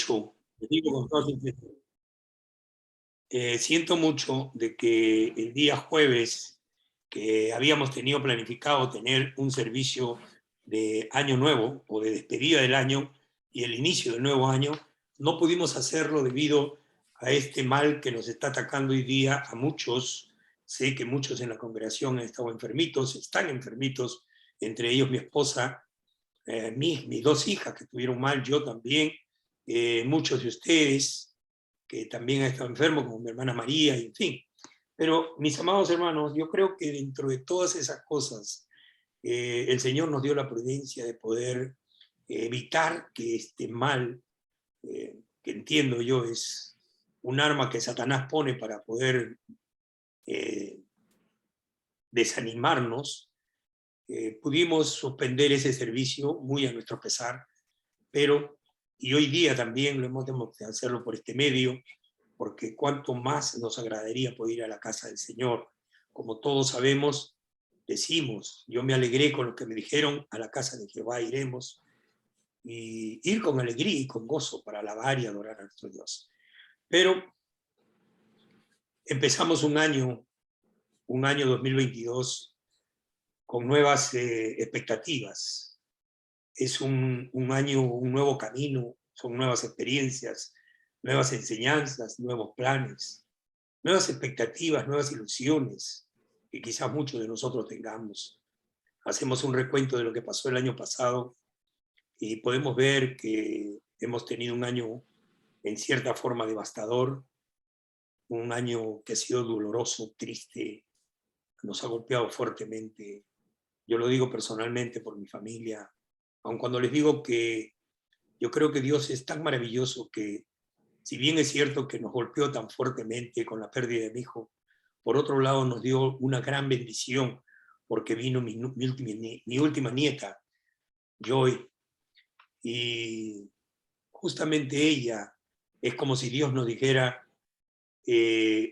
mucho, te digo con toda sinceridad, siento mucho de que el día jueves, que habíamos tenido planificado tener un servicio de año nuevo o de despedida del año y el inicio del nuevo año, no pudimos hacerlo debido a este mal que nos está atacando hoy día a muchos. Sé que muchos en la congregación han estado enfermitos, están enfermitos, entre ellos mi esposa, mis dos hijas que estuvieron mal, yo también, muchos de ustedes que también han estado enfermos, como mi hermana María, y en fin. Pero, mis amados hermanos, yo creo que dentro de todas esas cosas, el Señor nos dio la prudencia de poder evitar que este mal, que entiendo yo es un arma que Satanás pone para poder eh, desanimarnos, pudimos suspender ese servicio muy a nuestro pesar, pero, y hoy día también lo hemos de hacerlo por este medio, porque cuánto más nos agradaría poder ir a la casa del Señor. Como todos sabemos, decimos, yo me alegré con lo que me dijeron, a la casa de Jehová iremos, y ir con alegría y con gozo para alabar y adorar a nuestro Dios. Pero empezamos un año 2022 con nuevas expectativas. Es un año, un nuevo camino, son nuevas experiencias, nuevas enseñanzas, nuevos planes, nuevas expectativas, nuevas ilusiones que quizás muchos de nosotros tengamos. Hacemos un recuento de lo que pasó el año pasado y podemos ver que hemos tenido un año en cierta forma devastador, un año que ha sido doloroso, triste, nos ha golpeado fuertemente. Yo lo digo personalmente por mi familia, aun cuando les digo que yo creo que Dios es tan maravilloso que, si bien es cierto que nos golpeó tan fuertemente con la pérdida de mi hijo, por otro lado nos dio una gran bendición porque vino mi última nieta, Joy, y justamente ella es como si Dios nos dijera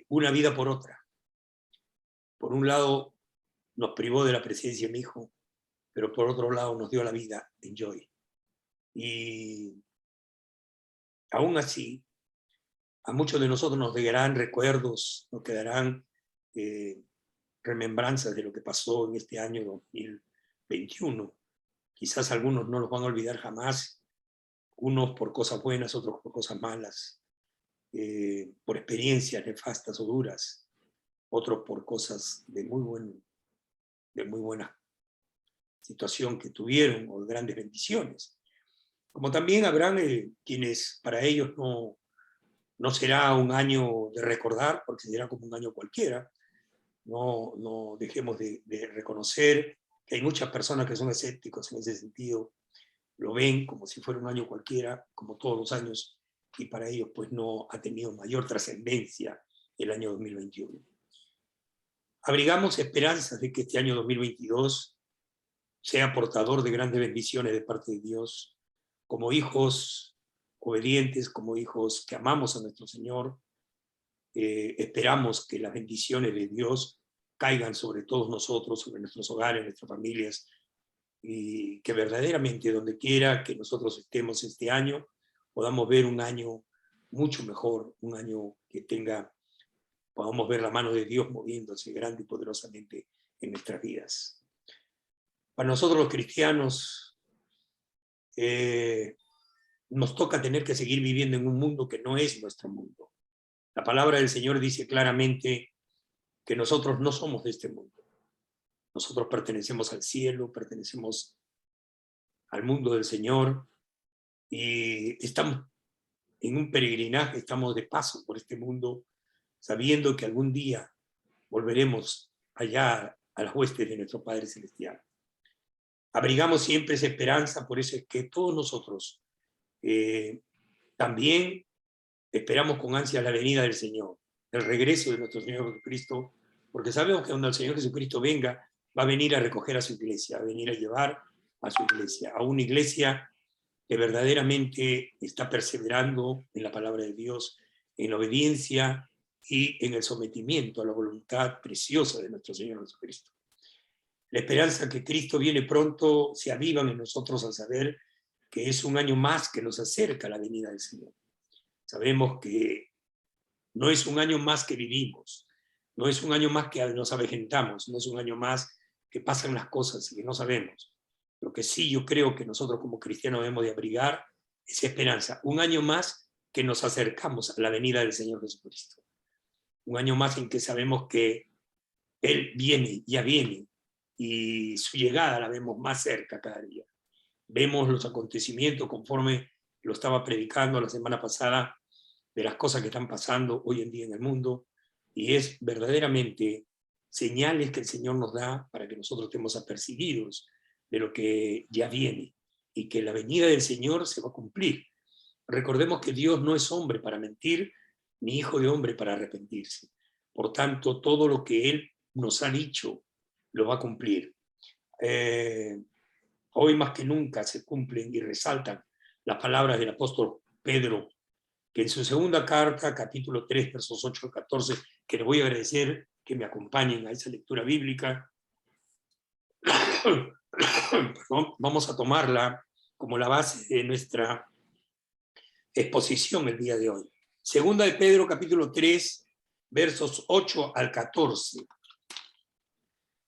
una vida por otra. Por un lado nos privó de la presencia de mi hijo, pero por otro lado nos dio la vida en Joy. Y aún así, a muchos de nosotros nos quedarán recuerdos, nos quedarán eh, remembranzas de lo que pasó en este año 2021. Quizás algunos no los van a olvidar jamás, unos por cosas buenas, otros por cosas malas, por experiencias nefastas o duras, otros por cosas de muy buena situación que tuvieron o de grandes bendiciones. Como también habrán quienes para ellos no será un año de recordar, porque será como un año cualquiera. No dejemos de reconocer que hay muchas personas que son escépticos en ese sentido, lo ven como si fuera un año cualquiera, como todos los años, y para ellos pues no ha tenido mayor trascendencia el año 2021. Abrigamos esperanzas de que este año 2022 sea portador de grandes bendiciones de parte de Dios, como hijos obedientes, como hijos que amamos a nuestro Señor. Esperamos que las bendiciones de Dios caigan sobre todos nosotros, sobre nuestros hogares, nuestras familias, y que verdaderamente donde quiera que nosotros estemos este año, podamos ver un año mucho mejor, un año que podamos ver la mano de Dios moviéndose grande y poderosamente en nuestras vidas. Para nosotros los cristianos, nos toca tener que seguir viviendo en un mundo que no es nuestro mundo. La palabra del Señor dice claramente que nosotros no somos de este mundo. Nosotros pertenecemos al cielo, pertenecemos al mundo del Señor y estamos en un peregrinaje, estamos de paso por este mundo, sabiendo que algún día volveremos allá a las huestes de nuestro Padre Celestial. Abrigamos siempre esa esperanza, por eso es que todos nosotros también esperamos con ansia la venida del Señor, el regreso de nuestro Señor Jesucristo, porque sabemos que cuando el Señor Jesucristo venga, va a venir a recoger a su iglesia, va a venir a llevar a su iglesia, a una iglesia que verdaderamente está perseverando en la palabra de Dios, en la obediencia y en el sometimiento a la voluntad preciosa de nuestro Señor Jesucristo. La esperanza que Cristo viene pronto se aviva en nosotros al saber que es un año más que nos acerca a la venida del Señor. Sabemos que no es un año más que vivimos, no es un año más que nos avejentamos, no es un año más que pasan las cosas y que no sabemos. Lo que sí yo creo que nosotros como cristianos debemos de abrigar es esperanza. Un año más que nos acercamos a la venida del Señor Jesucristo. Un año más en que sabemos que Él viene, ya viene, y su llegada la vemos más cerca cada día. Vemos los acontecimientos conforme lo estaba predicando la semana pasada, de las cosas que están pasando hoy en día en el mundo, y es verdaderamente señales que el Señor nos da para que nosotros estemos apercibidos de lo que ya viene, y que la venida del Señor se va a cumplir. Recordemos que Dios no es hombre para mentir, ni hijo de hombre para arrepentirse. Por tanto, todo lo que Él nos ha dicho, lo va a cumplir. Hoy más que nunca se cumplen y resaltan las palabras del apóstol Pedro, que en su segunda carta, capítulo 3, versos 8 al 14, que les voy a agradecer que me acompañen a esa lectura bíblica, vamos a tomarla como la base de nuestra exposición el día de hoy. Segunda de Pedro, capítulo 3, versos 8 al 14.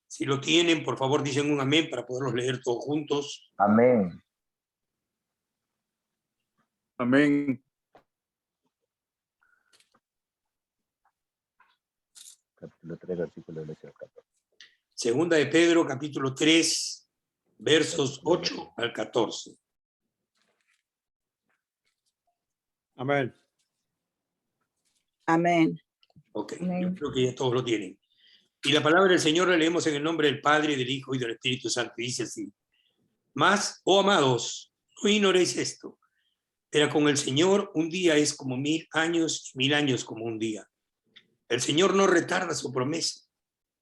Si lo tienen, por favor, dicen un amén para poderlos leer todos juntos. Amén. Amén. Capítulo 3, versículo 8 al 14. Segunda de Pedro, capítulo 3, versos 8 al 14. Amén. Amén. Ok, Amén. yo creo que ya todos lo tienen. Y la palabra del Señor la leemos en el nombre del Padre, del Hijo y del Espíritu Santo. Y dice así: Mas, oh amados, no ignoréis esto, pero con el Señor un día es como 1000 años y 1000 años como un día. El Señor no retarda su promesa,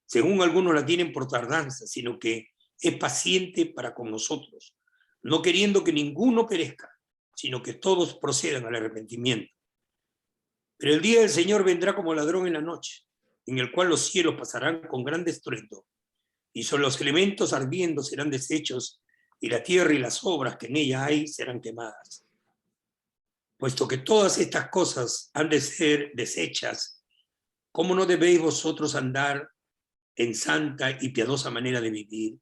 según algunos la tienen por tardanza, sino que es paciente para con nosotros, no queriendo que ninguno perezca, sino que todos procedan al arrepentimiento. Pero el día del Señor vendrá como ladrón en la noche, en el cual los cielos pasarán con gran estruendo, y sobre los elementos ardiendo serán deshechos, y la tierra y las obras que en ella hay serán quemadas. Puesto que todas estas cosas han de ser deshechas, ¿cómo no debéis vosotros andar en santa y piadosa manera de vivir,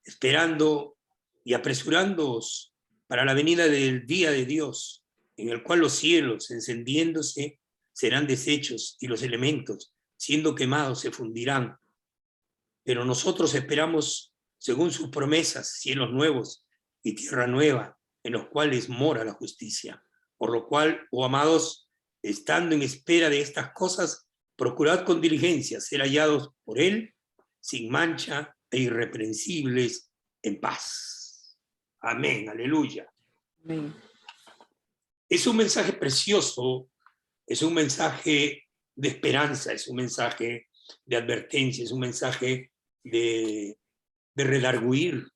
esperando y apresurándoos para la venida del día de Dios, en el cual los cielos, encendiéndose, serán deshechos y los elementos, siendo quemados, se fundirán? Pero nosotros esperamos, según sus promesas, cielos nuevos y tierra nueva, en los cuales mora la justicia. Por lo cual, oh amados, estando en espera de estas cosas, procurad con diligencia ser hallados por Él, sin mancha e irreprensibles, en paz. Amén, aleluya. Amén. Es un mensaje precioso, es un mensaje de esperanza, es un mensaje de advertencia, es un mensaje de redarguir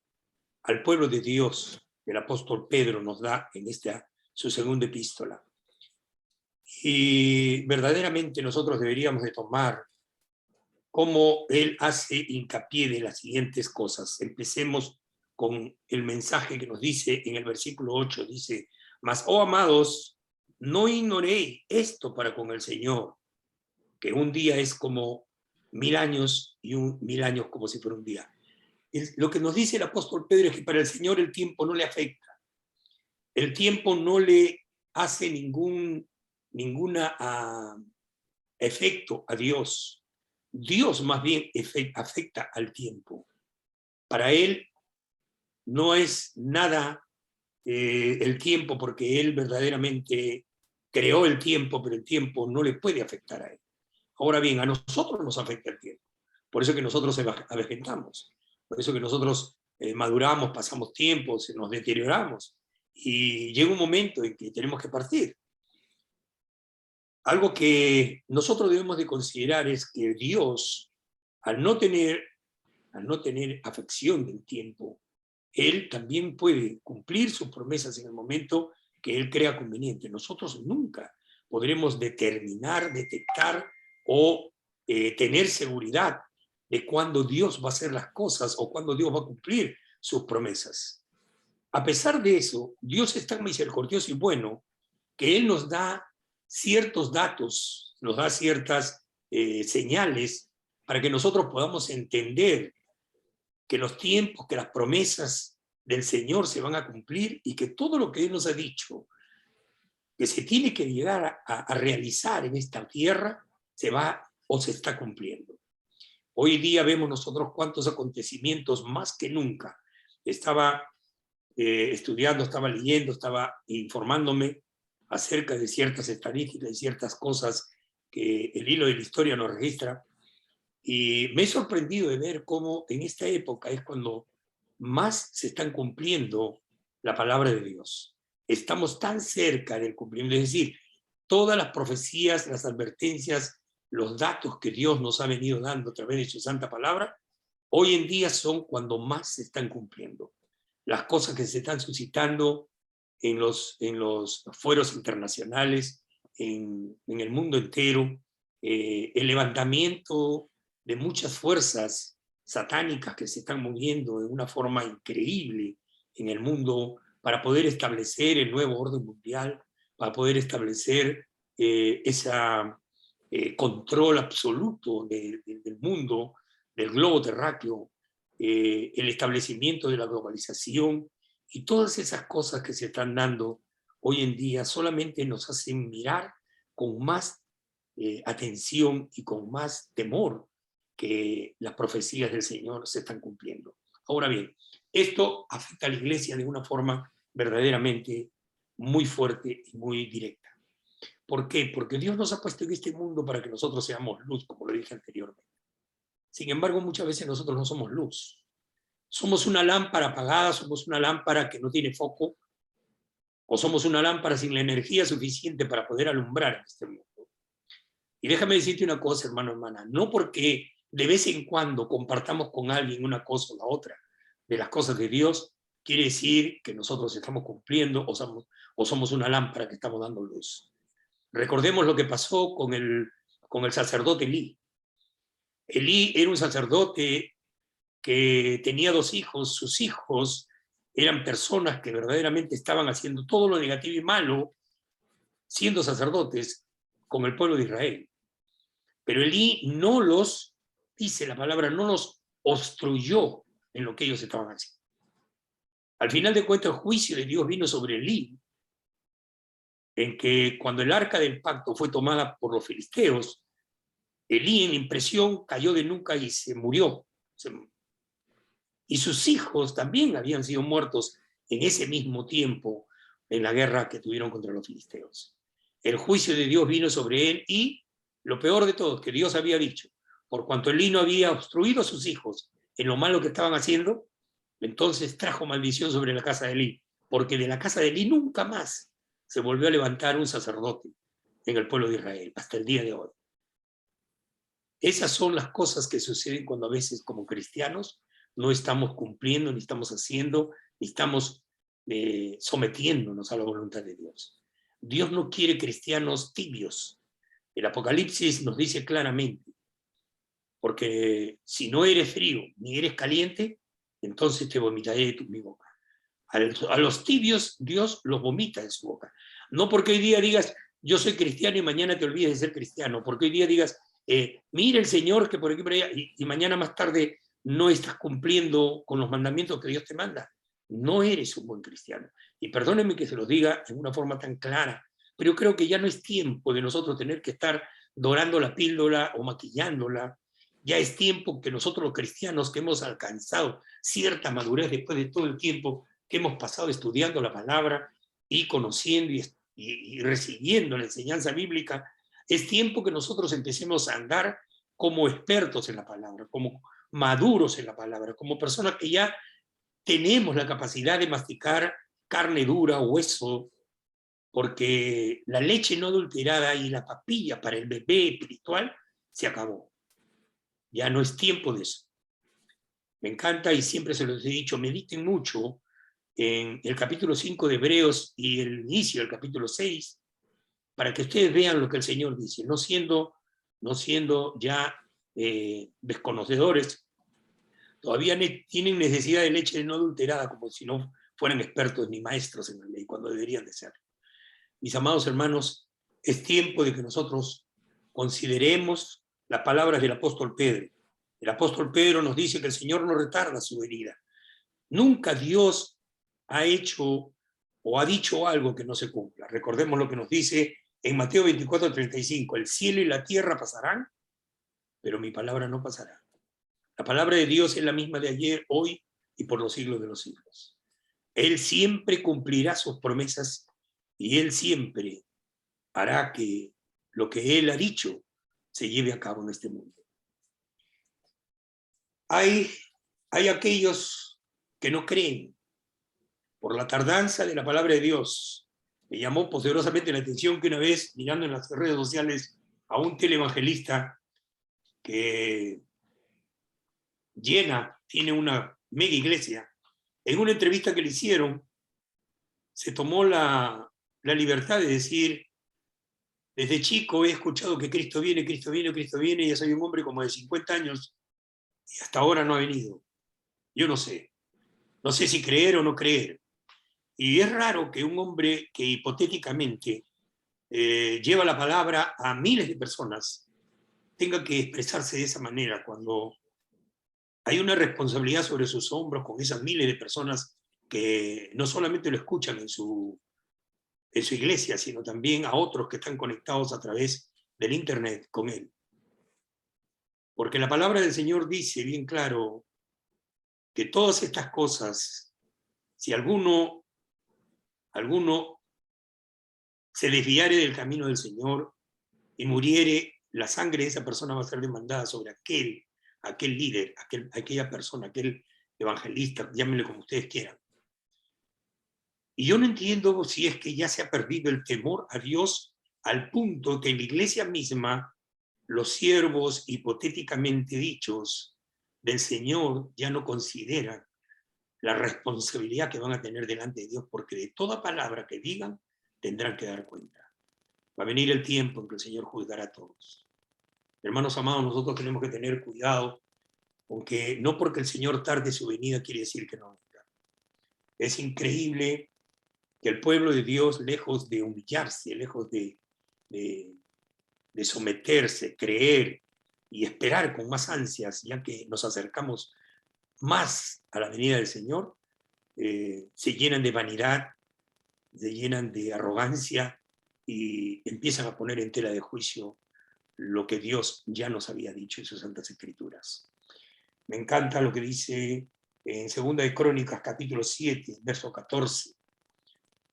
al pueblo de Dios que el apóstol Pedro nos da en esta su segunda epístola. Y verdaderamente nosotros deberíamos de tomar cómo él hace hincapié de las siguientes cosas. Empecemos con el mensaje que nos dice en el versículo 8, dice: Mas, oh amados, no ignoréis esto para con el Señor, que un día es como 1000 años y 1000 años como si fuera un día. Lo que nos dice el apóstol Pedro es que para el Señor el tiempo no le afecta. El tiempo no le hace ningún efecto a Dios. Dios más bien afecta al tiempo. Para Él no es nada el tiempo, porque Él verdaderamente creó el tiempo, pero el tiempo no le puede afectar a Él. Ahora bien, a nosotros nos afecta el tiempo. Por eso que nosotros avejentamos. Por eso que nosotros maduramos, pasamos tiempo, nos deterioramos. Y llega un momento en que tenemos que partir. Algo que nosotros debemos de considerar es que Dios, al no tener afección del tiempo, Él también puede cumplir sus promesas en el momento que Él crea conveniente. Nosotros nunca podremos determinar, detectar o tener seguridad de cuándo Dios va a hacer las cosas o cuándo Dios va a cumplir sus promesas. a pesar de eso, Dios es tan misericordioso y bueno que Él nos da ciertos datos, nos da ciertas señales para que nosotros podamos entender que los tiempos, que las promesas del Señor se van a cumplir y que todo lo que Él nos ha dicho que se tiene que llegar a realizar en esta tierra se va o se está cumpliendo. Hoy día vemos nosotros cuántos acontecimientos más que nunca. Estaba estudiando, estaba leyendo, estaba informándome acerca de ciertas estadísticas y ciertas cosas que el hilo de la historia nos registra, y me he sorprendido de ver cómo en esta época es cuando más se están cumpliendo la palabra de Dios. Estamos tan cerca del cumplimiento, es decir, todas las profecías, las advertencias, los datos que Dios nos ha venido dando a través de su santa palabra, hoy en día son cuando más se están cumpliendo. Las cosas que se están suscitando en los fueros internacionales, en el mundo entero, el levantamiento de muchas fuerzas satánicas que se están moviendo de una forma increíble en el mundo para poder establecer el nuevo orden mundial, para poder establecer ese control absoluto del mundo, del globo terráqueo, el establecimiento de la globalización y todas esas cosas que se están dando hoy en día solamente nos hacen mirar con más atención y con más temor que las profecías del Señor se están cumpliendo. Ahora bien, esto afecta a la iglesia de una forma verdaderamente muy fuerte y muy directa. ¿Por qué? Porque Dios nos ha puesto en este mundo para que nosotros seamos luz, como lo dije anteriormente. Sin embargo, muchas veces nosotros no somos luz. Somos una lámpara apagada, somos una lámpara que no tiene foco, o somos una lámpara sin la energía suficiente para poder alumbrar en este mundo. Y déjame decirte una cosa, hermano, hermana, no porque de vez en cuando compartamos con alguien una cosa o la otra de las cosas de Dios, quiere decir que nosotros estamos cumpliendo o somos una lámpara que estamos dando luz. Recordemos lo que pasó con el sacerdote Elí. Elí era un sacerdote que tenía 2 hijos, sus hijos eran personas que verdaderamente estaban haciendo todo lo negativo y malo, siendo sacerdotes con el pueblo de Israel. Pero Elí no los, dice la palabra, no los obstruyó en lo que ellos estaban haciendo. Al final de cuentas, el juicio de Dios vino sobre Elí, en que cuando el arca del pacto fue tomada por los filisteos, Elí en impresión cayó de nuca y se murió. Y sus hijos también habían sido muertos en ese mismo tiempo en la guerra que tuvieron contra los filisteos. El juicio de Dios vino sobre él y lo peor de todo, que Dios había dicho, por cuanto Elí no había obstruido a sus hijos en lo malo que estaban haciendo, entonces trajo maldición sobre la casa de Elí, porque de la casa de Elí nunca más se volvió a levantar un sacerdote en el pueblo de Israel, hasta el día de hoy. Esas son las cosas que suceden cuando a veces como cristianos no estamos cumpliendo, ni estamos haciendo, ni estamos sometiéndonos a la voluntad de Dios. Dios no quiere cristianos tibios. El Apocalipsis nos dice claramente, porque si no eres frío ni eres caliente, entonces te vomitaré de mi boca. A los tibios Dios los vomita de su boca. No porque hoy día digas, yo soy cristiano y mañana te olvides de ser cristiano, porque hoy día digas, mira el Señor que por aquí por allá, y mañana más tarde no estás cumpliendo con los mandamientos que Dios te manda. No eres un buen cristiano. Y perdónenme que se los diga en una forma tan clara, pero creo que ya no es tiempo de nosotros tener que estar dorando la píldora o maquillándola. Ya es tiempo que nosotros los cristianos que hemos alcanzado cierta madurez después de todo el tiempo que hemos pasado estudiando la palabra y conociendo y recibiendo la enseñanza bíblica, es tiempo que nosotros empecemos a andar como expertos en la palabra, como maduros en la palabra, como personas que ya tenemos la capacidad de masticar carne dura, hueso, porque la leche no adulterada y la papilla para el bebé espiritual se acabó. Ya no es tiempo de eso. Me encanta y siempre se los he dicho, mediten mucho en el capítulo 5 de Hebreos y el inicio del capítulo 6, para que ustedes vean lo que el Señor dice, no siendo ya desconocedores, todavía tienen necesidad de leche no adulterada, como si no fueran expertos ni maestros en la ley, cuando deberían de serlo. Mis amados hermanos, es tiempo de que nosotros consideremos las palabras del apóstol Pedro. El apóstol Pedro nos dice que el Señor no retarda su venida. Nunca Dios ha hecho o ha dicho algo que no se cumpla. Recordemos lo que nos dice en Mateo 24:35, el cielo y la tierra pasarán, pero mi palabra no pasará. La palabra de Dios es la misma de ayer, hoy y por los siglos de los siglos. Él siempre cumplirá sus promesas y Él siempre hará que lo que Él ha dicho se lleve a cabo en este mundo. Hay aquellos que no creen por la tardanza de la palabra de Dios. Me llamó poderosamente la atención que una vez, mirando en las redes sociales a un televangelista que tiene una mega iglesia, en una entrevista que le hicieron, se tomó la libertad de decir: desde chico he escuchado que Cristo viene, Cristo viene, Cristo viene, y ya soy un hombre como de 50 años, y hasta ahora no ha venido. Yo no sé si creer o no creer. Y es raro que un hombre que hipotéticamente lleva la palabra a miles de personas tenga que expresarse de esa manera, cuando hay una responsabilidad sobre sus hombros con esas miles de personas que no solamente lo escuchan en su iglesia, sino también a otros que están conectados a través del internet con él. Porque la palabra del Señor dice bien claro que todas estas cosas, si alguno se desviare del camino del Señor y muriere, la sangre de esa persona va a ser demandada sobre aquel líder, aquella persona, aquel evangelista, llámenle como ustedes quieran. Y yo no entiendo si es que ya se ha perdido el temor a Dios al punto que en la iglesia misma los siervos hipotéticamente dichos del Señor ya no consideran la responsabilidad que van a tener delante de Dios, porque de toda palabra que digan tendrán que dar cuenta. Va a venir el tiempo en que el Señor juzgará a todos. Hermanos amados, nosotros tenemos que tener cuidado, aunque no porque el Señor tarde su venida quiere decir que no venga. Es increíble que el pueblo de Dios, lejos de humillarse, lejos de someterse, creer y esperar con más ansias, ya que nos acercamos más a la venida del Señor, se llenan de vanidad, se llenan de arrogancia y empiezan a poner en tela de juicio lo que Dios ya nos había dicho en sus santas escrituras. Me encanta lo que dice en 2 de Crónicas, capítulo 7, verso 14.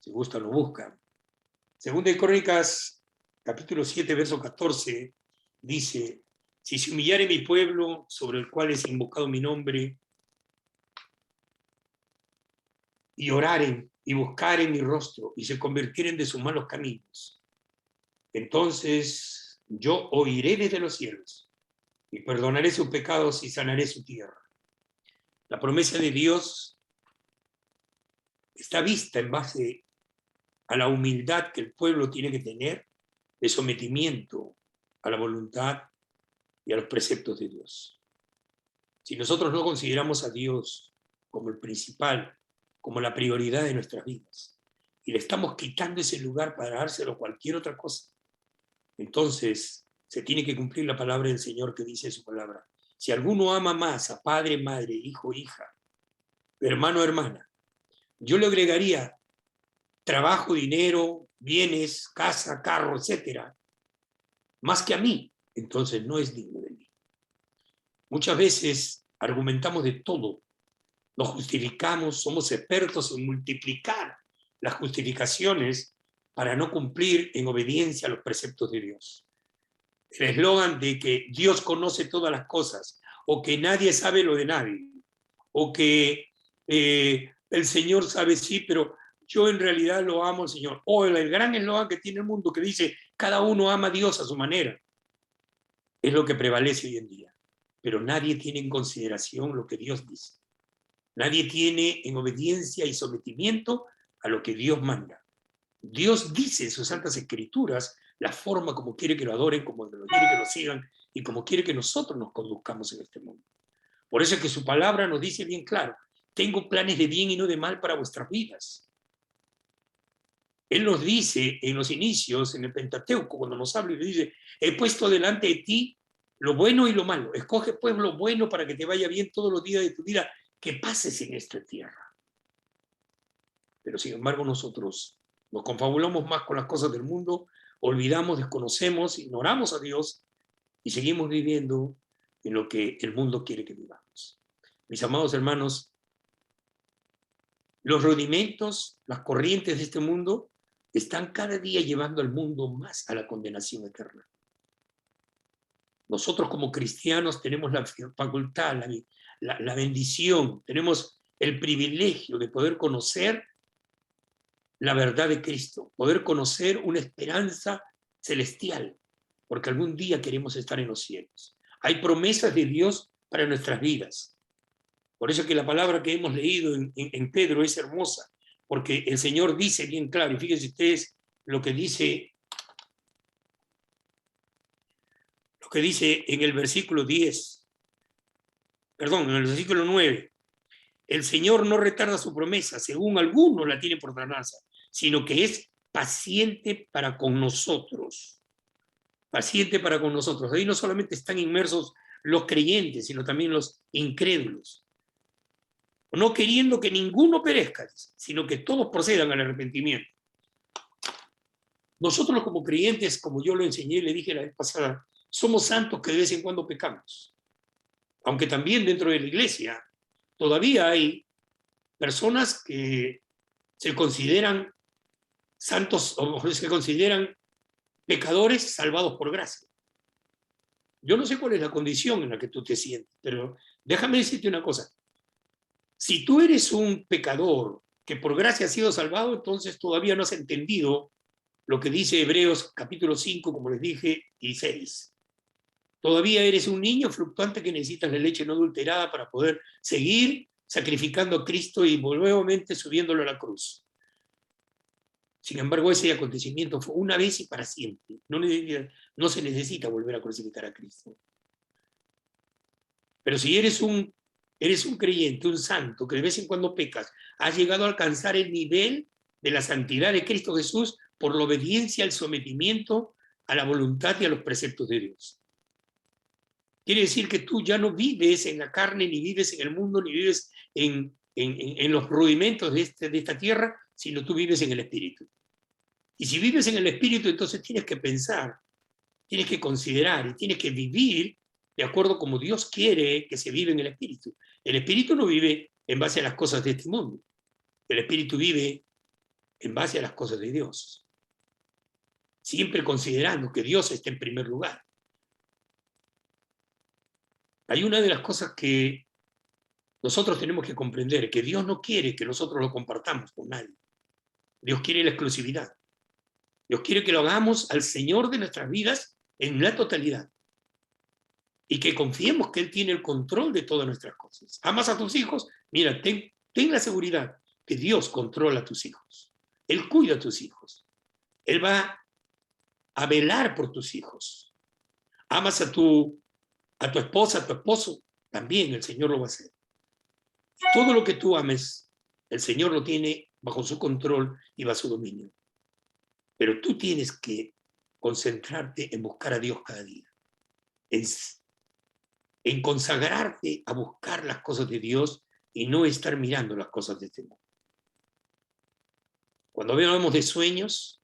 Si gustan, lo buscan. 2 de Crónicas, capítulo 7, verso 14, dice: si se humillare mi pueblo, sobre el cual es invocado mi nombre, y oraren y buscaren mi rostro, y se convirtieren de sus malos caminos, entonces yo oiré desde los cielos, y perdonaré sus pecados y sanaré su tierra. La promesa de Dios está vista en base a la humildad que el pueblo tiene que tener, de sometimiento a la voluntad y a los preceptos de Dios. Si nosotros no consideramos a Dios como el principal, como la prioridad de nuestras vidas, y le estamos quitando ese lugar para dárselo a cualquier otra cosa, entonces se tiene que cumplir la palabra del Señor que dice su palabra: si alguno ama más a padre, madre, hijo, hija, hermano, hermana, yo le agregaría trabajo, dinero, bienes, casa, carro, etcétera, más que a mí, entonces no es digno de mí. Muchas veces argumentamos de todo, nos justificamos, somos expertos en multiplicar las justificaciones para no cumplir en obediencia a los preceptos de Dios. El eslogan de que Dios conoce todas las cosas, o que nadie sabe lo de nadie, o que el Señor sabe sí, pero yo en realidad lo amo al Señor. O el gran eslogan que tiene el mundo que dice: cada uno ama a Dios a su manera. Es lo que prevalece hoy en día. Pero nadie tiene en consideración lo que Dios dice. Nadie tiene en obediencia y sometimiento a lo que Dios manda. Dios dice en sus santas escrituras la forma como quiere que lo adoren, como quiere que lo sigan y como quiere que nosotros nos conduzcamos en este mundo. Por eso es que su palabra nos dice bien claro: tengo planes de bien y no de mal para vuestras vidas. Él nos dice en los inicios, en el Pentateuco, cuando nos habla y dice, he puesto delante de ti lo bueno y lo malo. Escoge pues lo bueno para que te vaya bien todos los días de tu vida, que pases en esta tierra. Pero sin embargo nosotros nos confabulamos más con las cosas del mundo, olvidamos, desconocemos, ignoramos a Dios y seguimos viviendo en lo que el mundo quiere que vivamos. Mis amados hermanos, los rudimentos, las corrientes de este mundo están cada día llevando al mundo más a la condenación eterna. Nosotros como cristianos tenemos la facultad, la bendición, tenemos el privilegio de poder conocer la verdad de Cristo, poder conocer una esperanza celestial, porque algún día queremos estar en los cielos. Hay promesas de Dios para nuestras vidas. Por eso que la palabra que hemos leído en Pedro es hermosa, porque el Señor dice bien claro, y fíjense ustedes lo que dice en el versículo 10, perdón, en el versículo 9, el Señor no retarda su promesa, según algunos la tienen por tardanza, sino que es paciente para con nosotros. Paciente para con nosotros. Ahí no solamente están inmersos los creyentes, sino también los incrédulos. No queriendo que ninguno perezca, sino que todos procedan al arrepentimiento. Nosotros como creyentes, como yo lo enseñé y le dije la vez pasada, somos santos que de vez en cuando pecamos. Aunque también dentro de la iglesia todavía hay personas que se consideran santos o se consideran pecadores salvados por gracia. Yo no sé cuál es la condición en la que tú te sientes, pero déjame decirte una cosa. Si tú eres un pecador que por gracia has sido salvado, entonces todavía no has entendido lo que dice Hebreos capítulo 5, como les dije, y 6. Todavía eres un niño fluctuante que necesitas la leche no adulterada para poder seguir sacrificando a Cristo y nuevamente subiéndolo a la cruz. Sin embargo, ese acontecimiento fue una vez y para siempre. No se necesita volver a crucificar a Cristo. Pero si eres un creyente, un santo, que de vez en cuando pecas, has llegado a alcanzar el nivel de la santidad de Cristo Jesús por la obediencia al sometimiento a la voluntad y a los preceptos de Dios. Quiere decir que tú ya no vives en la carne, ni vives en el mundo, ni vives en los rudimentos de esta tierra, sino tú vives en el Espíritu. Y si vives en el Espíritu, entonces tienes que pensar, tienes que considerar y tienes que vivir de acuerdo como Dios quiere que se vive en el Espíritu. El Espíritu no vive en base a las cosas de este mundo. El Espíritu vive en base a las cosas de Dios. Siempre considerando que Dios está en primer lugar. Hay una de las cosas que nosotros tenemos que comprender, que Dios no quiere que nosotros lo compartamos con nadie. Dios quiere la exclusividad. Dios quiere que lo hagamos al Señor de nuestras vidas en la totalidad. Y que confiemos que Él tiene el control de todas nuestras cosas. ¿Amas a tus hijos? Mira, ten la seguridad que Dios controla a tus hijos. Él cuida a tus hijos. Él va a velar por tus hijos. ¿Amas a tu esposa, a tu esposo? También el Señor lo va a hacer. Todo lo que tú ames, el Señor lo tiene bajo su control y bajo su dominio. Pero tú tienes que concentrarte en buscar a Dios cada día. En consagrarte a buscar las cosas de Dios y no estar mirando las cosas de este mundo. Cuando hablamos de sueños,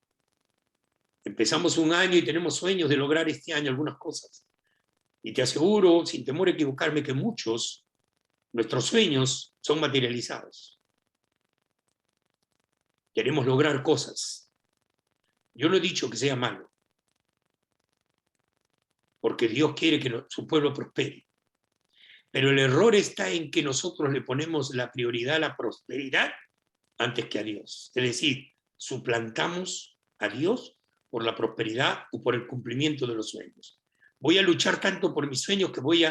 empezamos un año y tenemos sueños de lograr este año algunas cosas. Y te aseguro, sin temor a equivocarme, que muchos, nuestros sueños son materializados. Queremos lograr cosas. Yo no he dicho que sea malo, porque Dios quiere que su pueblo prospere. Pero el error está en que nosotros le ponemos la prioridad a la prosperidad antes que a Dios. Es decir, suplantamos a Dios por la prosperidad o por el cumplimiento de los sueños. Voy a luchar tanto por mis sueños que voy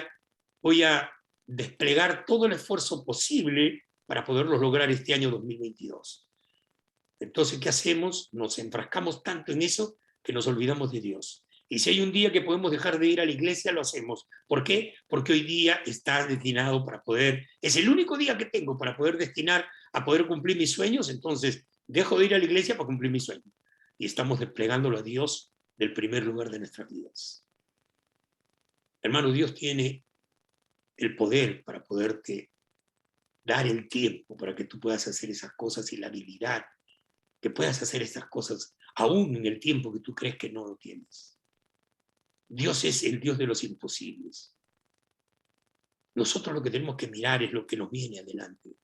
a desplegar todo el esfuerzo posible para poderlos lograr este año 2022. Entonces, ¿qué hacemos? Nos enfrascamos tanto en eso que nos olvidamos de Dios. Y si hay un día que podemos dejar de ir a la iglesia, lo hacemos. ¿Por qué? Porque hoy día está destinado para poder, es el único día que tengo para poder destinar a poder cumplir mis sueños, entonces dejo de ir a la iglesia para cumplir mis sueños. Y estamos desplegándolo a Dios del primer lugar de nuestras vidas. Hermano, Dios tiene el poder para poderte dar el tiempo para que tú puedas hacer esas cosas y la habilidad que puedas hacer esas cosas aún en el tiempo que tú crees que no lo tienes. Dios es el Dios de los imposibles. Nosotros lo que tenemos que mirar es lo que nos viene adelante.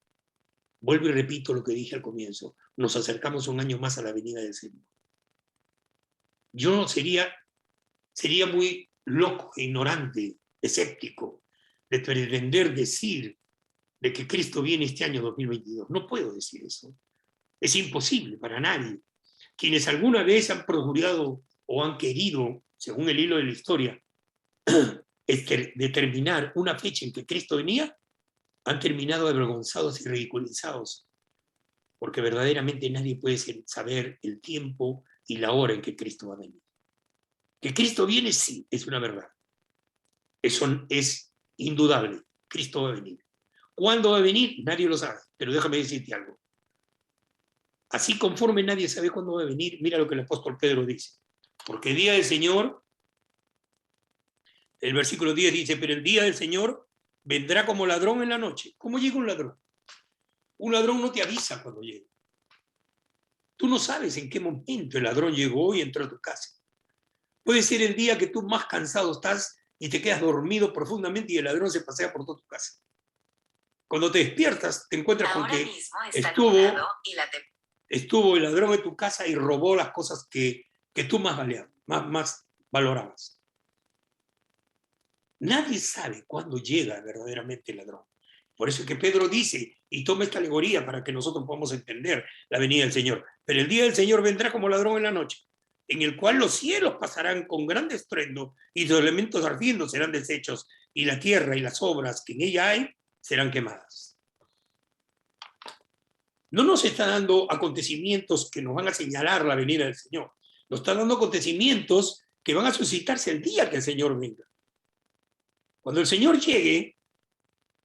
Vuelvo y repito lo que dije al comienzo. Nos acercamos un año más a la venida del Señor. Yo sería muy loco, ignorante, escéptico, de pretender decir de que Cristo viene este año 2022. No puedo decir eso. Es imposible para nadie. Quienes alguna vez han procurado o han querido, según el hilo de la historia, determinar una fecha en que Cristo venía, han terminado avergonzados y ridiculizados, porque verdaderamente nadie puede saber el tiempo y la hora en que Cristo va a venir. Que Cristo viene, sí, es una verdad. Eso es indudable. Cristo va a venir. ¿Cuándo va a venir? Nadie lo sabe, pero déjame decirte algo. Así conforme nadie sabe cuándo va a venir, mira lo que el apóstol Pedro dice. Porque el día del Señor, el versículo 10 dice, pero el día del Señor vendrá como ladrón en la noche. ¿Cómo llega un ladrón? Un ladrón no te avisa cuando llega. Tú no sabes en qué momento el ladrón llegó y entró a tu casa. Puede ser el día que tú más cansado estás y te quedas dormido profundamente y el ladrón se pasea por toda tu casa. Cuando te despiertas, te encuentras con que estuvo el ladrón en tu casa y robó las cosas que tú más valorabas. Nadie sabe cuándo llega verdaderamente el ladrón. Por eso es que Pedro dice, y toma esta alegoría para que nosotros podamos entender la venida del Señor. Pero el día del Señor vendrá como ladrón en la noche, en el cual los cielos pasarán con gran estruendo y los elementos ardiendo serán deshechos, y la tierra y las obras que en ella hay serán quemadas. No nos está dando acontecimientos que nos van a señalar la venida del Señor. Nos está dando acontecimientos que van a suscitarse el día que el Señor venga. Cuando el Señor llegue,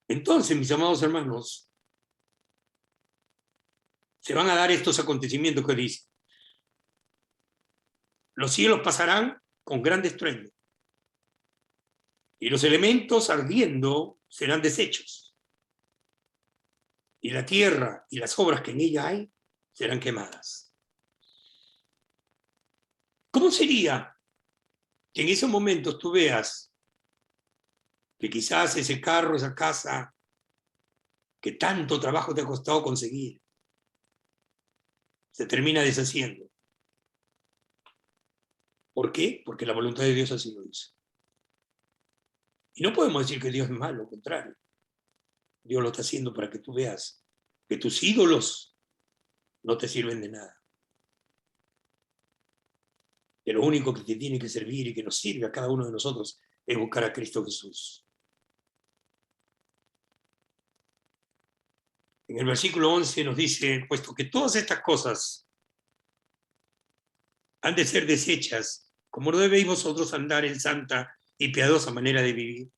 entonces, mis amados hermanos, se van a dar estos acontecimientos que dice. Los cielos pasarán con gran estruendo, y los elementos ardiendo serán deshechos, y la tierra y las obras que en ella hay serán quemadas. ¿Cómo sería que en esos momentos tú veas que quizás ese carro, esa casa, que tanto trabajo te ha costado conseguir, se termina deshaciendo? ¿Por qué? Porque la voluntad de Dios así lo hizo. Y no podemos decir que Dios es malo, al contrario. Dios lo está haciendo para que tú veas que tus ídolos no te sirven de nada. Que lo único que te tiene que servir y que nos sirve a cada uno de nosotros es buscar a Cristo Jesús. En el versículo 11 nos dice, puesto que todas estas cosas han de ser deshechas, como no debéis vosotros andar en santa y piadosa manera de vivir.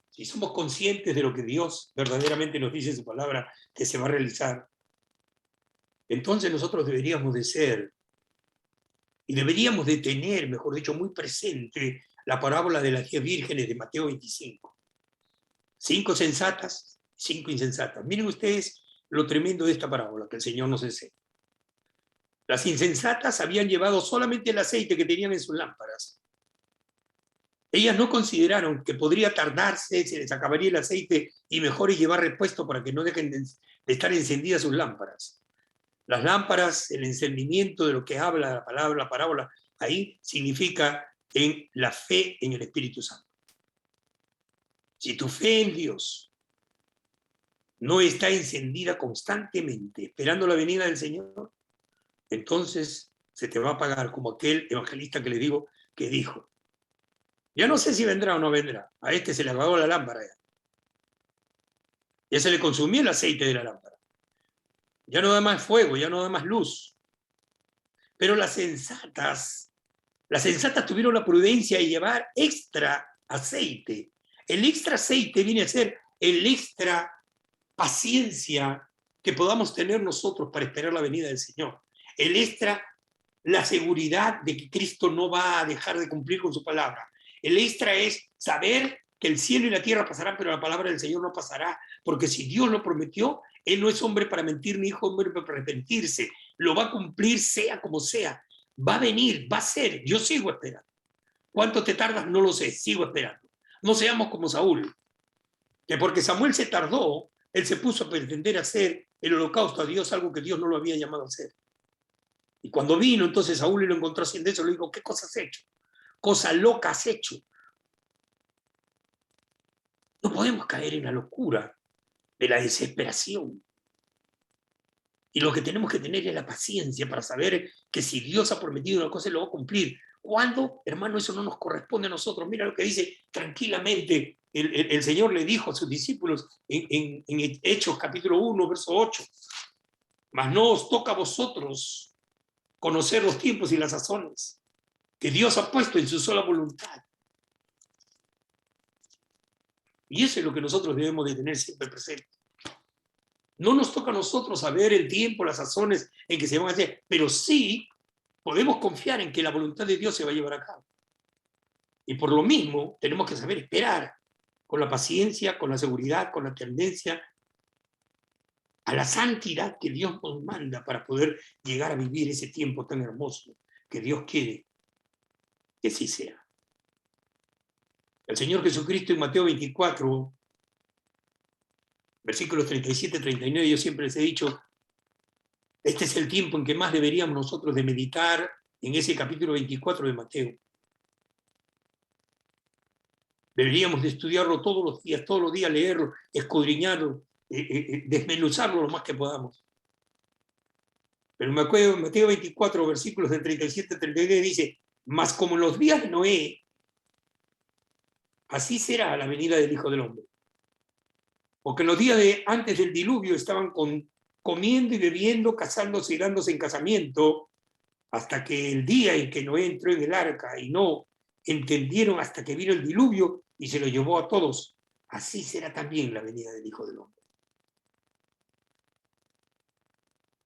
Si somos conscientes de lo que Dios verdaderamente nos dice en su palabra que se va a realizar, entonces nosotros deberíamos de ser y deberíamos de tener, mejor dicho, muy presente la parábola de las 10 vírgenes de Mateo 25. 5 sensatas, 5 insensatas. Miren ustedes lo tremendo de esta parábola que el Señor nos enseña. Las insensatas habían llevado solamente el aceite que tenían en sus lámparas. Ellas no consideraron que podría tardarse, se les acabaría el aceite y mejor es llevar repuesto para que no dejen de estar encendidas sus lámparas. Las lámparas, el encendimiento de lo que habla la palabra, la parábola, ahí significa en la fe en el Espíritu Santo. Si tu fe en Dios no está encendida constantemente, esperando la venida del Señor, entonces se te va a apagar, como aquel evangelista que le digo, que dijo, ya no sé si vendrá o no vendrá, a este se le apagó la lámpara ya se le consumió el aceite de la lámpara, ya no da más fuego, ya no da más luz. Pero las sensatas Las sensatas tuvieron la prudencia de llevar extra aceite. El extra aceite viene a ser el extra paciencia que podamos tener nosotros para esperar la venida del Señor. El extra, la seguridad de que Cristo no va a dejar de cumplir con su palabra. El extra es saber que el cielo y la tierra pasarán, pero la palabra del Señor no pasará, porque si Dios lo prometió, Él no es hombre para mentir, ni hijo hombre para arrepentirse. Lo va a cumplir sea como sea. Va a venir, va a ser. Yo sigo esperando. ¿Cuánto te tardas? No lo sé, sigo esperando. No seamos como Saúl, que porque Samuel se tardó, él se puso a pretender hacer el holocausto a Dios, algo que Dios no lo había llamado a hacer. Y cuando vino, entonces Saúl lo encontró haciendo eso, le dijo, ¿qué cosa has hecho? Cosa loca has hecho. No podemos caer en la locura de la desesperación. Y lo que tenemos que tener es la paciencia para saber que si Dios ha prometido una cosa, Él lo va a cumplir. ¿Cuándo? Hermano, eso no nos corresponde a nosotros. Mira lo que dice tranquilamente. El Señor le dijo a sus discípulos en Hechos capítulo 1, verso 8. Mas no os toca a vosotros conocer los tiempos y las sazones que Dios ha puesto en su sola voluntad. Y eso es lo que nosotros debemos de tener siempre presente. No nos toca a nosotros saber el tiempo, las sazones en que se van a hacer, pero sí podemos confiar en que la voluntad de Dios se va a llevar a cabo. Y por lo mismo tenemos que saber esperar con la paciencia, con la seguridad, con la tendencia a la santidad que Dios nos manda para poder llegar a vivir ese tiempo tan hermoso que Dios quiere que sí sea. El Señor Jesucristo en Mateo 24, versículos 37 y 39, yo siempre les he dicho, este es el tiempo en que más deberíamos nosotros de meditar en ese capítulo 24 de Mateo. Deberíamos de estudiarlo todos los días leerlo, escudriñarlo, desmenuzarlo lo más que podamos. Pero en Mateo 24, versículos de 37 y 39 dice, mas como en los días de Noé, así será la venida del Hijo del Hombre. Porque en los días de antes del diluvio estaban comiendo y bebiendo, casándose y dándose en casamiento, hasta que el día en que Noé entró en el arca y no entendieron hasta que vino el diluvio y se lo llevó a todos. Así será también la venida del Hijo del Hombre.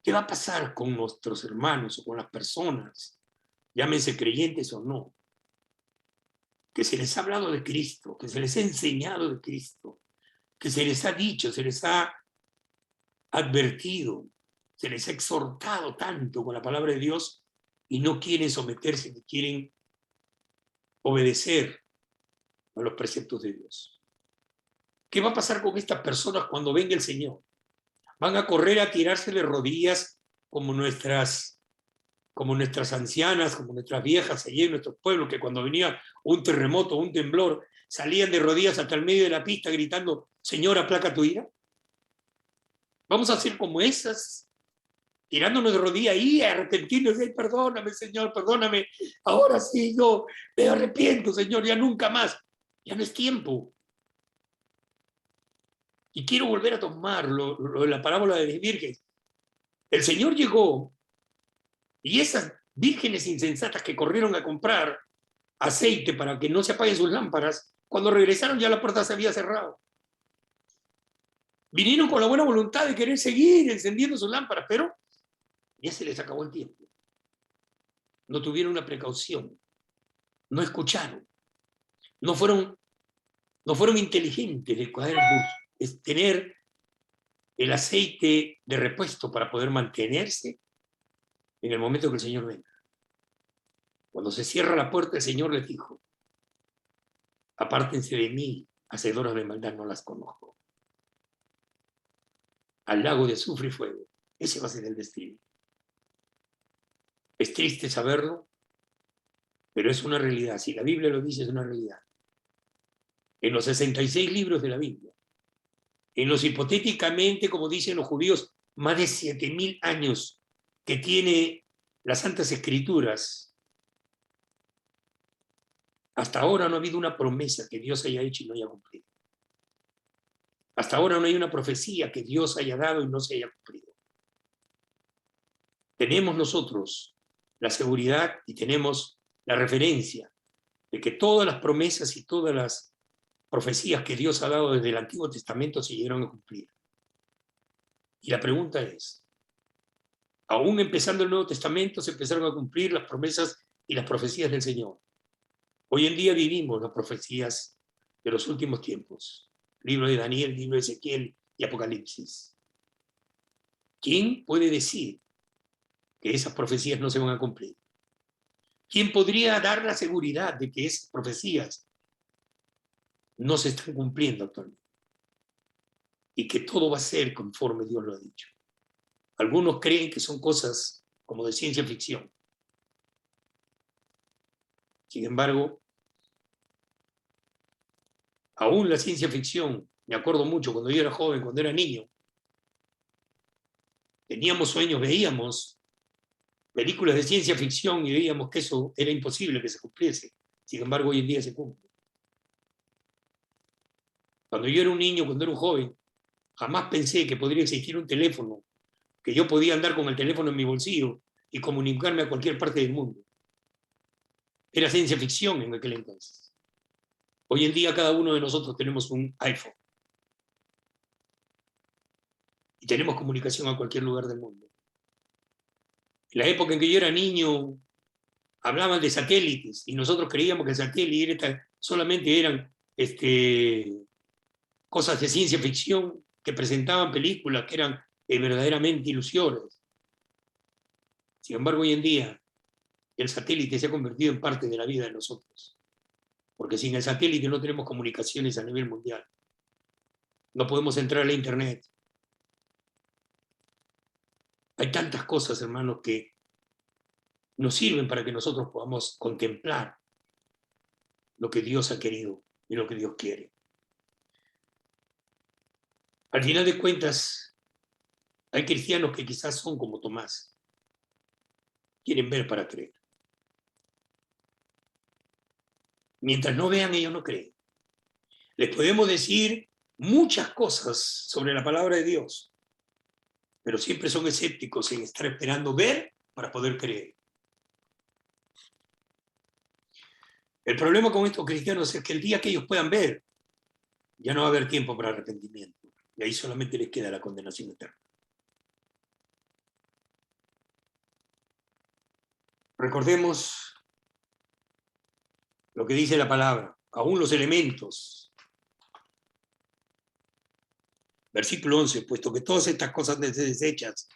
¿Qué va a pasar con nuestros hermanos o con las personas, llámense creyentes o no, que se les ha hablado de Cristo, que se les ha enseñado de Cristo, que se les ha dicho, se les ha advertido, se les ha exhortado tanto con la palabra de Dios y no quieren someterse, ni quieren obedecer a los preceptos de Dios? ¿Qué va a pasar con estas personas cuando venga el Señor? Van a correr a tirarse de rodillas como nuestras ancianas, como nuestras viejas allí en nuestros pueblos, que cuando venía un terremoto, un temblor, salían de rodillas hasta el medio de la pista gritando, Señor, aplaca tu ira. Vamos a ser como esas, tirándonos de rodillas y arrepentiéndose, perdóname, Señor, perdóname, ahora sí, yo me arrepiento, Señor, ya nunca más, ya no es tiempo. Y quiero volver a tomar la parábola de las vírgenes. El Señor llegó y esas vírgenes insensatas que corrieron a comprar aceite para que no se apaguen sus lámparas, cuando regresaron ya la puerta se había cerrado. Vinieron con la buena voluntad de querer seguir encendiendo sus lámparas, pero ya se les acabó el tiempo. No tuvieron una precaución, no escucharon, no fueron inteligentes de tener el aceite de repuesto para poder mantenerse en el momento que el Señor venga. Cuando se cierra la puerta, el Señor les dijo, apártense de mí, hacedoras de maldad, no las conozco. Al lago de azufre y fuego. Ese va a ser el destino. Es triste saberlo, pero es una realidad. Si la Biblia lo dice, es una realidad. En los 66 libros de la Biblia, en los hipotéticamente, como dicen los judíos, más de 7.000 años que tiene las Santas Escrituras, hasta ahora no ha habido una promesa que Dios haya hecho y no haya cumplido. Hasta ahora no hay una profecía que Dios haya dado y no se haya cumplido. Tenemos nosotros la seguridad y tenemos la referencia de que todas las promesas y todas las profecías que Dios ha dado desde el Antiguo Testamento se llegaron a cumplir. Y la pregunta es, aún empezando el Nuevo Testamento se empezaron a cumplir las promesas y las profecías del Señor. Hoy en día vivimos las profecías de los últimos tiempos. Libro de Daniel, libro de Ezequiel y Apocalipsis. ¿Quién puede decir que esas profecías no se van a cumplir? ¿Quién podría dar la seguridad de que esas profecías no se están cumpliendo actualmente? Y que todo va a ser conforme Dios lo ha dicho. Algunos creen que son cosas como de ciencia ficción. Sin embargo, aún la ciencia ficción, me acuerdo mucho cuando yo era joven, cuando era niño, teníamos sueños, veíamos películas de ciencia ficción y veíamos que eso era imposible que se cumpliese. Sin embargo, hoy en día se cumple. Cuando yo era un niño, cuando era un joven, jamás pensé que podría existir un teléfono, que yo podía andar con el teléfono en mi bolsillo y comunicarme a cualquier parte del mundo. Era ciencia ficción en aquel entonces. Hoy en día cada uno de nosotros tenemos un iPhone. Y tenemos comunicación a cualquier lugar del mundo. En la época en que yo era niño, hablaban de satélites y nosotros creíamos que satélites solamente eran cosas de ciencia ficción que presentaban películas que eran verdaderamente ilusiones. Sin embargo, hoy en día el satélite se ha convertido en parte de la vida de nosotros. Porque sin el satélite no tenemos comunicaciones a nivel mundial. No podemos entrar a la internet. Hay tantas cosas, hermanos, que nos sirven para que nosotros podamos contemplar lo que Dios ha querido y lo que Dios quiere. Al final de cuentas, hay cristianos que quizás son como Tomás. Quieren ver para creer. Mientras no vean, ellos no creen. Les podemos decir muchas cosas sobre la palabra de Dios, pero siempre son escépticos en estar esperando ver para poder creer. El problema con estos cristianos es que el día que ellos puedan ver, ya no va a haber tiempo para arrepentimiento. Y ahí solamente les queda la condenación eterna. Recordemos lo que dice la palabra, aún los elementos. Versículo 11, puesto que todas estas cosas han de ser desechas,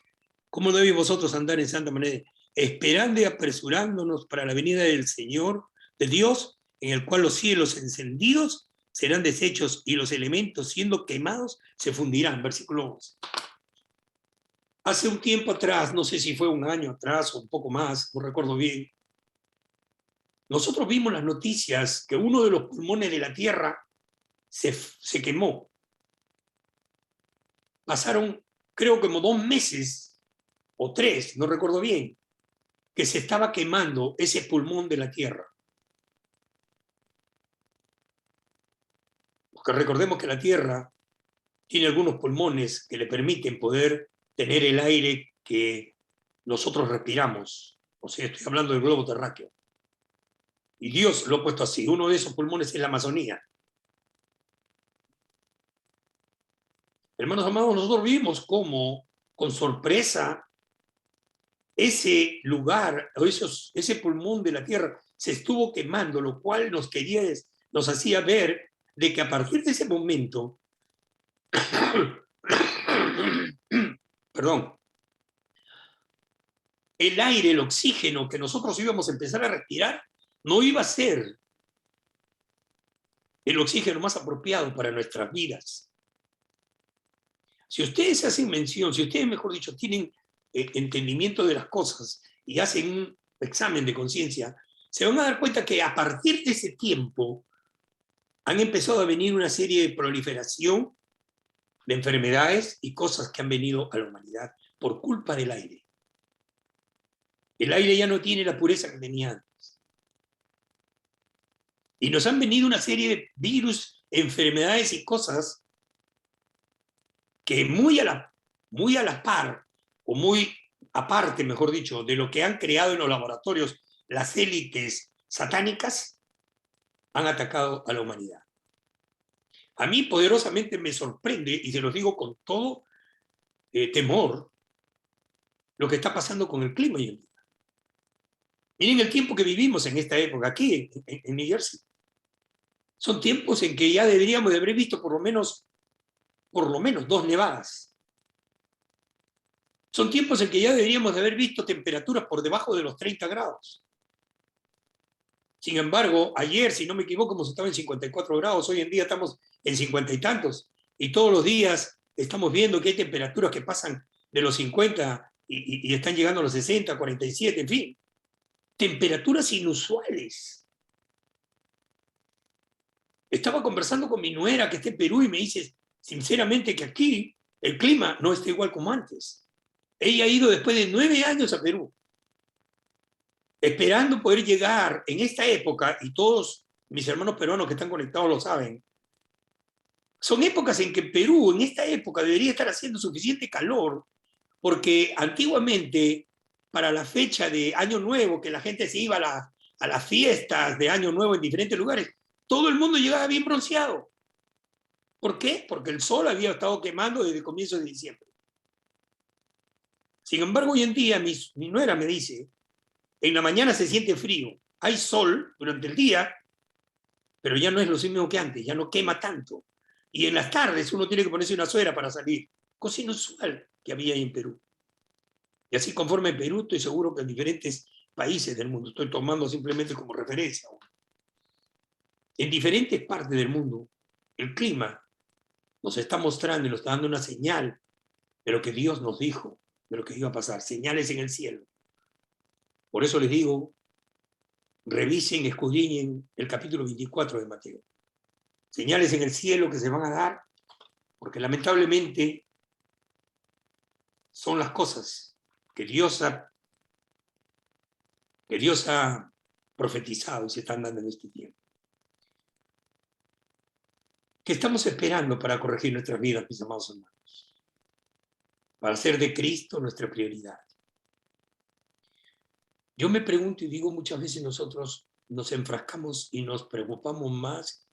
¿cómo no debéis vosotros andar en santa manera, esperando y apresurándonos para la venida del Señor, de Dios, en el cual los cielos encendidos serán deshechos y los elementos siendo quemados se fundirán? Versículo 11. Hace un tiempo atrás, no sé si fue un año atrás o un poco más, no recuerdo bien, nosotros vimos las noticias que uno de los pulmones de la Tierra se quemó. Pasaron, creo, como 2 meses o 3, no recuerdo bien, que se estaba quemando ese pulmón de la Tierra. Porque recordemos que la Tierra tiene algunos pulmones que le permiten poder tener el aire que nosotros respiramos. O sea, estoy hablando del globo terráqueo. Y Dios lo ha puesto así. Uno de esos pulmones es la Amazonía. Hermanos amados, nosotros vimos cómo, con sorpresa, ese lugar, o ese pulmón de la Tierra se estuvo quemando, lo cual nos hacía ver de que a partir de ese momento, perdón, el aire, el oxígeno que nosotros íbamos a empezar a respirar, no iba a ser el oxígeno más apropiado para nuestras vidas. Si ustedes hacen mención, si ustedes, mejor dicho, tienen entendimiento de las cosas y hacen un examen de conciencia, se van a dar cuenta que a partir de ese tiempo han empezado a venir una serie de proliferación de enfermedades y cosas que han venido a la humanidad por culpa del aire. El aire ya no tiene la pureza que tenía antes. Y nos han venido una serie de virus, enfermedades y cosas que muy a la par, o muy aparte, mejor dicho, de lo que han creado en los laboratorios las élites satánicas han atacado a la humanidad. A mí poderosamente me sorprende, y se los digo con todo temor, lo que está pasando con el clima hoy en día. Miren el tiempo que vivimos en esta época, aquí en New Jersey. Son tiempos en que ya deberíamos de haber visto por lo menos 2 nevadas. Son tiempos en que ya deberíamos de haber visto temperaturas por debajo de los 30 grados. Sin embargo, ayer, si no me equivoco, hemos estado en 54 grados, hoy en día estamos en 50 y tantos, y todos los días estamos viendo que hay temperaturas que pasan de los 50 y están llegando a los 60, 47, en fin. Temperaturas inusuales. Estaba conversando con mi nuera que está en Perú y me dice, sinceramente, que aquí el clima no está igual como antes. Ella ha ido después de 9 años a Perú, esperando poder llegar en esta época, y todos mis hermanos peruanos que están conectados lo saben, son épocas en que Perú, en esta época, debería estar haciendo suficiente calor, porque antiguamente, para la fecha de Año Nuevo, que la gente se iba a las fiestas de Año Nuevo en diferentes lugares, todo el mundo llegaba bien bronceado. ¿Por qué? Porque el sol había estado quemando desde comienzos de diciembre. Sin embargo, hoy en día mi nuera me dice, en la mañana se siente frío, hay sol durante el día, pero ya no es lo mismo que antes, ya no quema tanto. Y en las tardes uno tiene que ponerse una suera para salir, cosa inusual que había ahí en Perú. Y así conforme en Perú, estoy seguro que en diferentes países del mundo, estoy tomando simplemente como referencia, en diferentes partes del mundo, el clima nos está mostrando y nos está dando una señal de lo que Dios nos dijo, de lo que iba a pasar, señales en el cielo. Por eso les digo, revisen, escudriñen el capítulo 24 de Mateo. Señales en el cielo que se van a dar, porque lamentablemente son las cosas que Dios ha profetizado y se están dando en este tiempo. ¿Qué estamos esperando para corregir nuestras vidas, mis amados hermanos? Para hacer de Cristo nuestra prioridad. Yo me pregunto y digo, muchas veces nosotros nos enfrascamos y nos preocupamos más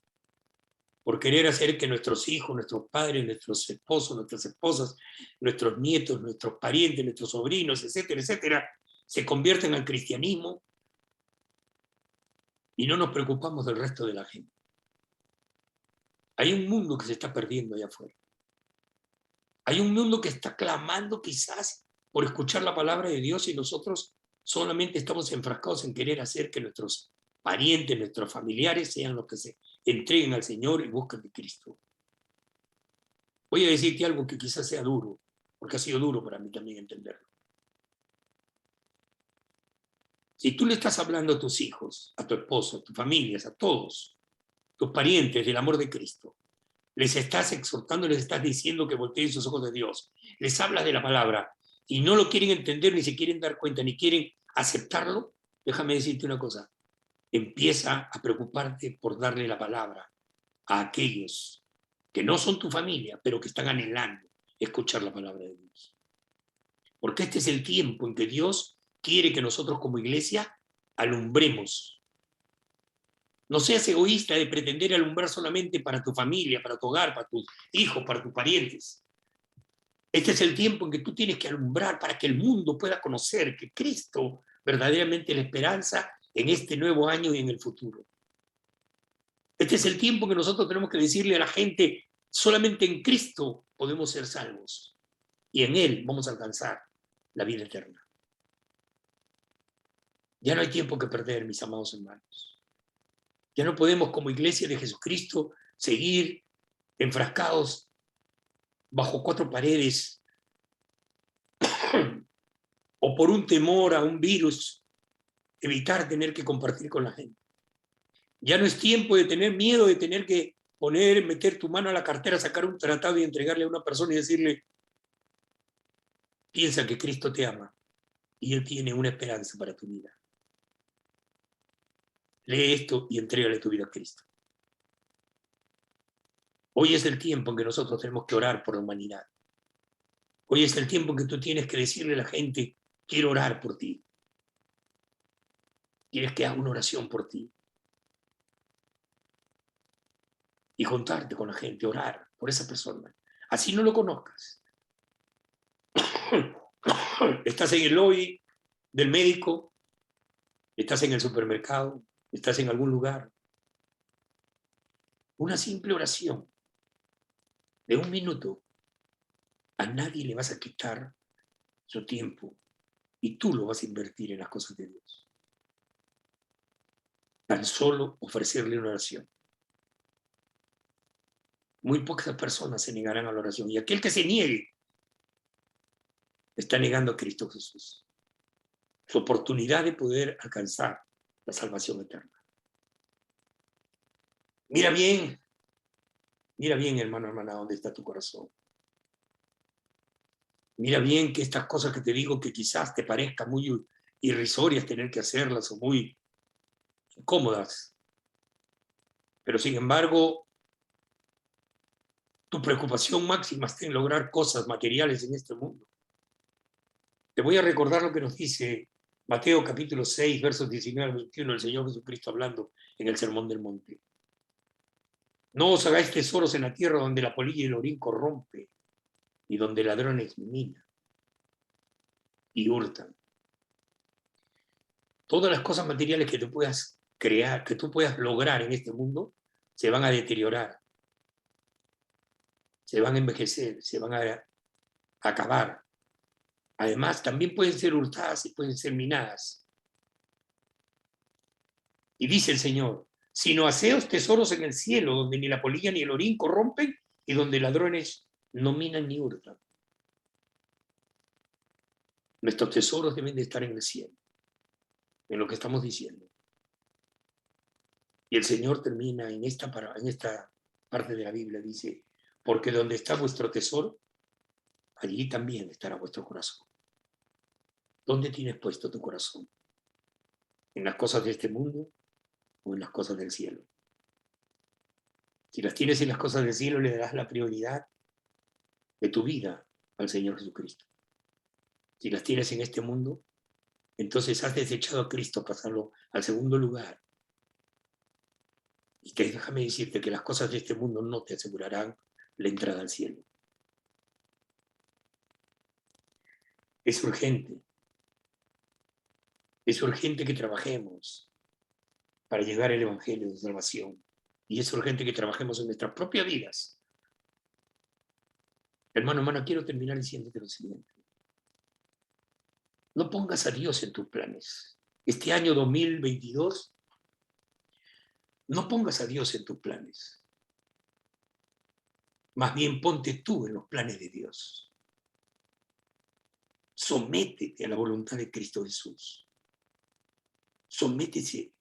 por querer hacer que nuestros hijos, nuestros padres, nuestros esposos, nuestras esposas, nuestros nietos, nuestros parientes, nuestros sobrinos, etcétera, etcétera, se conviertan al cristianismo, y no nos preocupamos del resto de la gente. Hay un mundo que se está perdiendo allá afuera. Hay un mundo que está clamando quizás por escuchar la palabra de Dios, y nosotros solamente estamos enfrascados en querer hacer que nuestros parientes, nuestros familiares sean los que se entreguen al Señor y busquen de Cristo. Voy a decirte algo que quizás sea duro, porque ha sido duro para mí también entenderlo. Si tú le estás hablando a tus hijos, a tu esposo, a tus familias, a todos, tus parientes del amor de Cristo, les estás exhortando, les estás diciendo que volteen sus ojos de Dios, les hablas de la palabra y no lo quieren entender, ni se quieren dar cuenta, ni quieren aceptarlo, déjame decirte una cosa, empieza a preocuparte por darle la palabra a aquellos que no son tu familia, pero que están anhelando escuchar la palabra de Dios. Porque este es el tiempo en que Dios quiere que nosotros como iglesia alumbremos. No seas egoísta de pretender alumbrar solamente para tu familia, para tu hogar, para tus hijos, para tus parientes. Este es el tiempo en que tú tienes que alumbrar para que el mundo pueda conocer que Cristo verdaderamente es la esperanza en este nuevo año y en el futuro. Este es el tiempo que nosotros tenemos que decirle a la gente, solamente en Cristo podemos ser salvos y en Él vamos a alcanzar la vida eterna. Ya no hay tiempo que perder, mis amados hermanos. Ya no podemos, como iglesia de Jesucristo, seguir enfrascados bajo 4 paredes o por un temor a un virus, evitar tener que compartir con la gente. Ya no es tiempo de tener miedo, de tener que meter tu mano a la cartera, sacar un tratado y entregarle a una persona y decirle, piensa que Cristo te ama y Él tiene una esperanza para tu vida. Lee esto y entrégale tu vida a Cristo. Hoy es el tiempo en que nosotros tenemos que orar por la humanidad. Hoy es el tiempo en que tú tienes que decirle a la gente, quiero orar por ti. quieres que haga una oración por ti. Y juntarte con la gente, orar por esa persona. Así no lo conozcas. Estás en el lobby del médico, estás en el supermercado, estás en algún lugar. Una simple oración de 1 minuto. A nadie le vas a quitar su tiempo y tú lo vas a invertir en las cosas de Dios. Tan solo ofrecerle una oración. Muy pocas personas se negarán a la oración y aquel que se niegue está negando a Cristo Jesús. Su oportunidad de poder alcanzar la salvación eterna. Mira bien, hermano, hermana, dónde está tu corazón. Mira bien que estas cosas que te digo que quizás te parezcan muy irrisorias tener que hacerlas o muy incómodas, pero sin embargo, tu preocupación máxima está en lograr cosas materiales en este mundo. Te voy a recordar lo que nos dice Mateo capítulo 6, versos 19 al 21, el Señor Jesucristo hablando en el Sermón del Monte. No os hagáis tesoros en la tierra donde la polilla y el orín corrompe y donde ladrones minan y hurtan. Todas las cosas materiales que tú puedas crear, que tú puedas lograr en este mundo, se van a deteriorar, se van a envejecer, se van a acabar. Además, también pueden ser hurtadas y pueden ser minadas. Y dice el Señor, sino haceos tesoros en el cielo, donde ni la polilla ni el orín corrompen y donde ladrones no minan ni hurtan. Nuestros tesoros deben de estar en el cielo, en lo que estamos diciendo. Y el Señor termina en esta parte de la Biblia, dice, porque donde está vuestro tesoro, allí también estará vuestro corazón. ¿Dónde tienes puesto tu corazón? ¿En las cosas de este mundo o en las cosas del cielo? Si las tienes en las cosas del cielo, le darás la prioridad de tu vida al Señor Jesucristo. Si las tienes en este mundo, entonces has desechado a Cristo, pasarlo al segundo lugar. Y déjame decirte que las cosas de este mundo no te asegurarán la entrada al cielo. Es urgente que trabajemos para llegar al Evangelio de salvación. Y es urgente que trabajemos en nuestras propias vidas. Hermano, quiero terminar diciéndote lo siguiente. No pongas a Dios en tus planes. Este año 2022, no pongas a Dios en tus planes. Más bien ponte tú en los planes de Dios. Sométete a la voluntad de Cristo Jesús. Sométese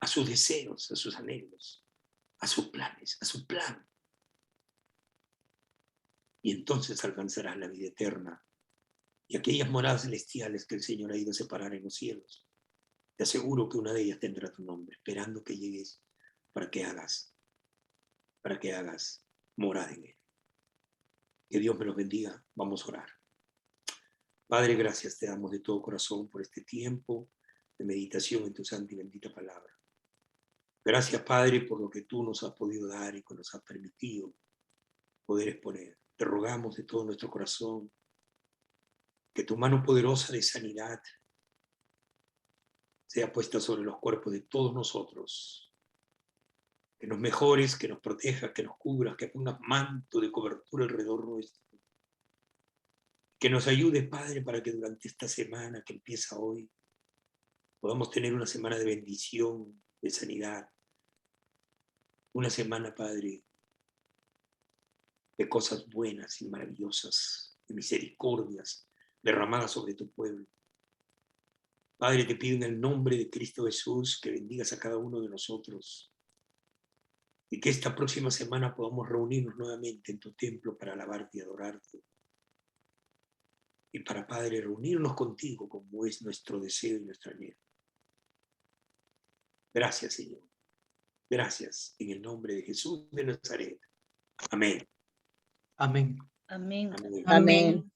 a sus deseos, a sus anhelos, a sus planes, a su plan. Y entonces alcanzarás la vida eterna y aquellas moradas celestiales que el Señor ha ido a separar en los cielos. Te aseguro que una de ellas tendrá tu nombre, esperando que llegues para que hagas morada en él. Que Dios me los bendiga. Vamos a orar. Padre, gracias te damos de todo corazón por este tiempo de meditación en tu santa y bendita palabra. Gracias, Padre, por lo que tú nos has podido dar y que nos has permitido poder exponer. Te rogamos de todo nuestro corazón que tu mano poderosa de sanidad sea puesta sobre los cuerpos de todos nosotros. Que nos mejores, que nos protejas, que nos cubras, que pongas manto de cobertura alrededor nuestro. Que nos ayudes, Padre, para que durante esta semana que empieza hoy podamos tener una semana de bendición, de sanidad. Una semana, Padre, de cosas buenas y maravillosas, de misericordias derramadas sobre tu pueblo. Padre, te pido en el nombre de Cristo Jesús que bendigas a cada uno de nosotros y que esta próxima semana podamos reunirnos nuevamente en tu templo para alabarte y adorarte. Y para, Padre, reunirnos contigo como es nuestro deseo y nuestra anhelo. Gracias, Señor. Gracias en el nombre de Jesús de Nazaret. Amén. Amén. Amén. Amén. Amén.